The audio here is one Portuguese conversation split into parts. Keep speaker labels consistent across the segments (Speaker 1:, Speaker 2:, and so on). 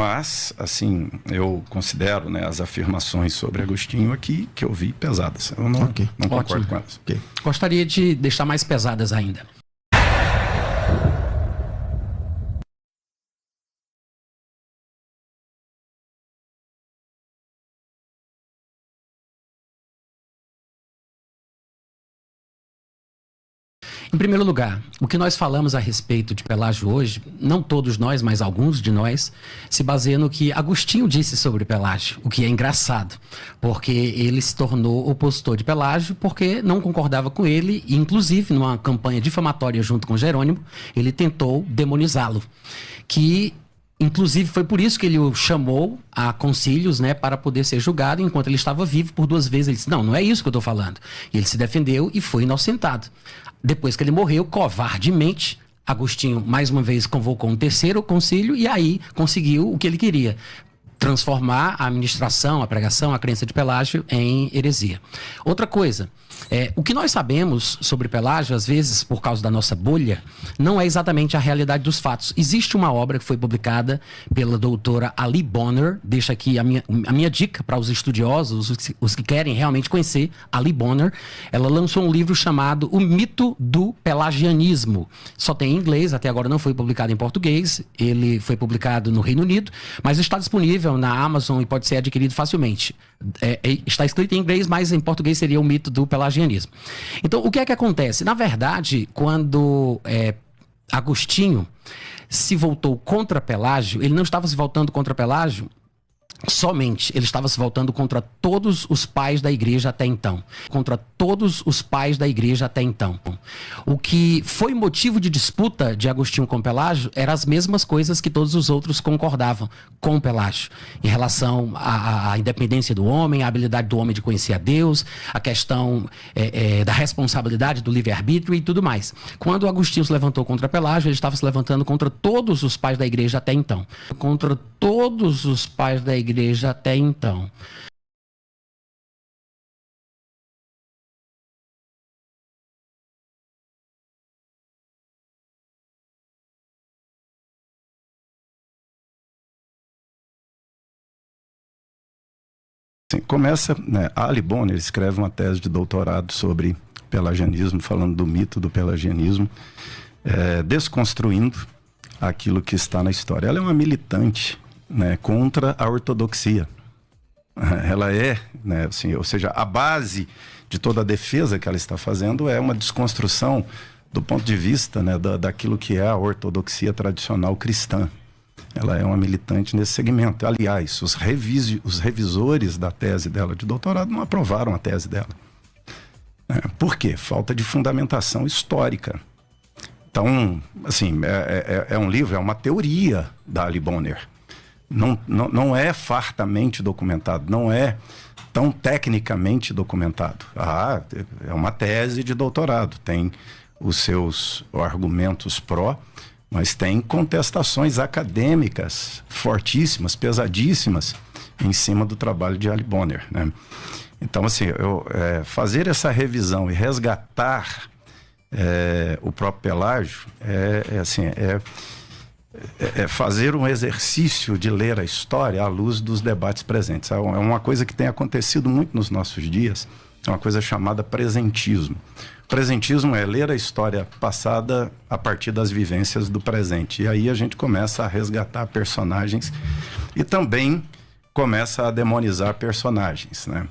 Speaker 1: Mas, assim, eu considero, né, as afirmações sobre Agostinho aqui que eu vi pesadas. Eu não concordo com elas.
Speaker 2: Gostaria de deixar mais pesadas ainda. Em primeiro lugar, o que nós falamos a respeito de Pelágio hoje, não todos nós, mas alguns de nós, se baseia no que Agostinho disse sobre Pelágio, o que é engraçado, porque ele se tornou opositor de Pelágio porque não concordava com ele, e inclusive numa campanha difamatória junto com Jerônimo, ele tentou demonizá-lo, que inclusive foi por isso que ele o chamou a concílios, né, para poder ser julgado enquanto ele estava vivo. Por 2 vezes ele disse, não é isso que eu estou falando. E ele se defendeu e foi inocentado. Depois que ele morreu, covardemente, Agostinho mais uma vez convocou um 3º concílio e aí conseguiu o que ele queria: transformar a administração, a pregação, a crença de Pelágio em heresia. Outra coisa, o que nós sabemos sobre Pelágio, às vezes, por causa da nossa bolha, não é exatamente a realidade dos fatos. Existe uma obra que foi publicada pela doutora Ali Bonner, deixa aqui a minha dica para os estudiosos, os que querem realmente conhecer Ali Bonner. Ela lançou um livro chamado O Mito do Pelagianismo. Só tem em inglês, até agora não foi publicado em português, ele foi publicado no Reino Unido, mas está disponível na Amazon e pode ser adquirido facilmente. Está escrito em inglês, mas em português seria o mito do pelagianismo. Então, o que é que acontece? Na verdade, quando Agostinho se voltou contra Pelágio, ele não estava se voltando contra Pelágio somente, ele estava se voltando contra todos os pais da igreja até então. Contra todos os pais da igreja até então. O que foi motivo de disputa de Agostinho com Pelágio eram as mesmas coisas que todos os outros concordavam com Pelágio. Em relação à independência do homem, a habilidade do homem de conhecer a Deus, a questão da responsabilidade do livre-arbítrio e tudo mais. Quando Agostinho se levantou contra Pelágio, ele estava se levantando contra todos os pais da igreja até então. Contra todos os pais da igreja até então.
Speaker 1: Começa, né, Ali Bonner escreve uma tese de doutorado sobre pelagianismo, falando do mito do pelagianismo, desconstruindo aquilo que está na história. Ela é uma militante, né, contra a ortodoxia. Ela né, assim, ou seja, a base de toda a defesa que ela está fazendo é uma desconstrução do ponto de vista, né, daquilo que é a ortodoxia tradicional cristã. Ela é uma militante nesse segmento. Aliás, os revisores da tese dela de doutorado não aprovaram a tese dela. Por quê? Falta de fundamentação histórica. Então, assim, é um livro, é uma teoria da Ali Bonner. Não é fartamente documentado, não é tão tecnicamente documentado. É uma tese de doutorado, tem os seus argumentos pró, mas tem contestações acadêmicas fortíssimas, pesadíssimas, em cima do trabalho de Ali Bonner, né? Então, assim, fazer essa revisão e resgatar o próprio Pelágio é fazer um exercício de ler a história à luz dos debates presentes. É uma coisa que tem acontecido muito nos nossos dias, é uma coisa chamada presentismo. Presentismo é ler a história passada a partir das vivências do presente. E aí a gente começa a resgatar personagens e também começa a demonizar personagens, né?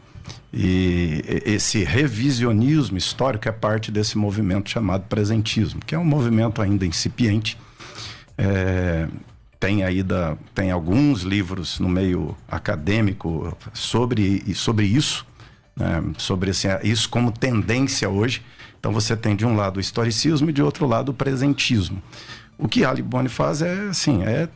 Speaker 1: E esse revisionismo histórico é parte desse movimento chamado presentismo, que é um movimento ainda incipiente. Tem alguns livros no meio acadêmico sobre isso, né? Sobre isso como tendência hoje. Então você tem de um lado o historicismo e de outro lado o presentismo. O que Ali Bonner faz é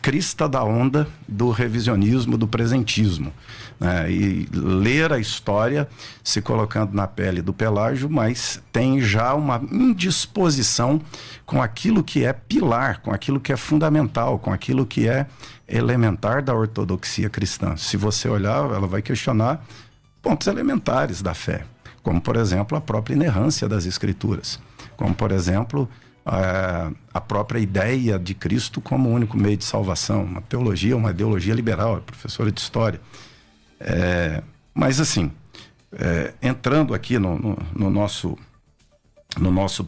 Speaker 1: crista da onda do revisionismo, do presentismo, né? E ler a história se colocando na pele do Pelágio, mas tem já uma indisposição com aquilo que é pilar, com aquilo que é fundamental, com aquilo que é elementar da ortodoxia cristã. Se você olhar, ela vai questionar pontos elementares da fé, como, por exemplo, a própria inerrância das Escrituras, como, por exemplo, a própria ideia de Cristo como o único meio de salvação. Uma teologia, uma ideologia liberal, é professora de história. Mas assim, entrando aqui no nosso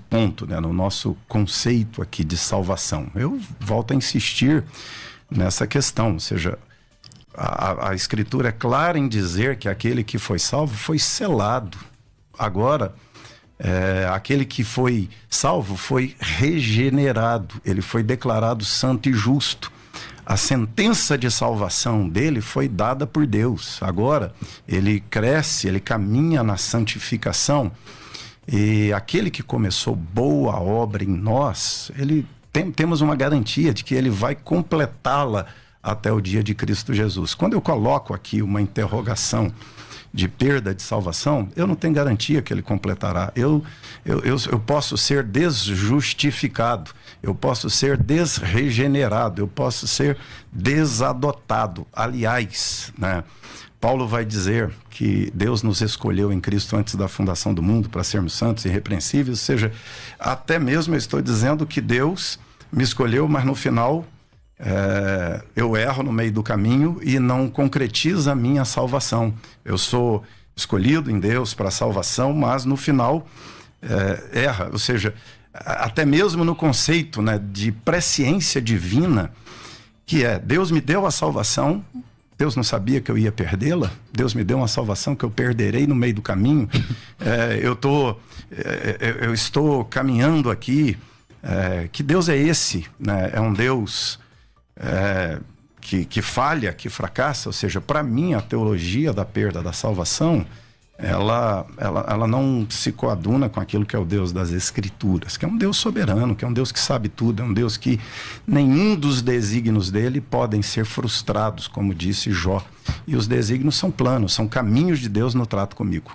Speaker 1: ponto, né, no nosso conceito aqui de salvação, eu volto a insistir nessa questão, ou seja, a Escritura é clara em dizer que aquele que foi salvo foi selado. Agora, aquele que foi salvo foi regenerado, ele foi declarado santo e justo. A sentença de salvação dele foi dada por Deus. Agora, ele cresce, ele caminha na santificação, e aquele que começou boa obra em nós, temos uma garantia de que ele vai completá-la até o dia de Cristo Jesus. Quando eu coloco aqui uma interrogação de perda de salvação, eu não tenho garantia que ele completará. Eu posso ser desjustificado, eu posso ser desregenerado, eu posso ser desadotado. Aliás, né, Paulo vai dizer que Deus nos escolheu em Cristo antes da fundação do mundo para sermos santos e irrepreensíveis, ou seja, até mesmo eu estou dizendo que Deus me escolheu, mas no final eu erro no meio do caminho e não concretiza a minha salvação. Eu sou escolhido em Deus para a salvação, mas no final erra. Ou seja, até mesmo no conceito, né, de presciência divina, que Deus me deu a salvação, Deus não sabia que eu ia perdê-la? Deus me deu uma salvação que eu perderei no meio do caminho? Eu estou caminhando aqui. Que Deus é esse? Né? É um Deus que falha, que fracassa. Ou seja, para mim, a teologia da perda da salvação, ela não se coaduna com aquilo que é o Deus das Escrituras, que é um Deus soberano, que é um Deus que sabe tudo, é um Deus que nenhum dos desígnios dele podem ser frustrados, como disse Jó. E os desígnios são planos, são caminhos de Deus no trato comigo.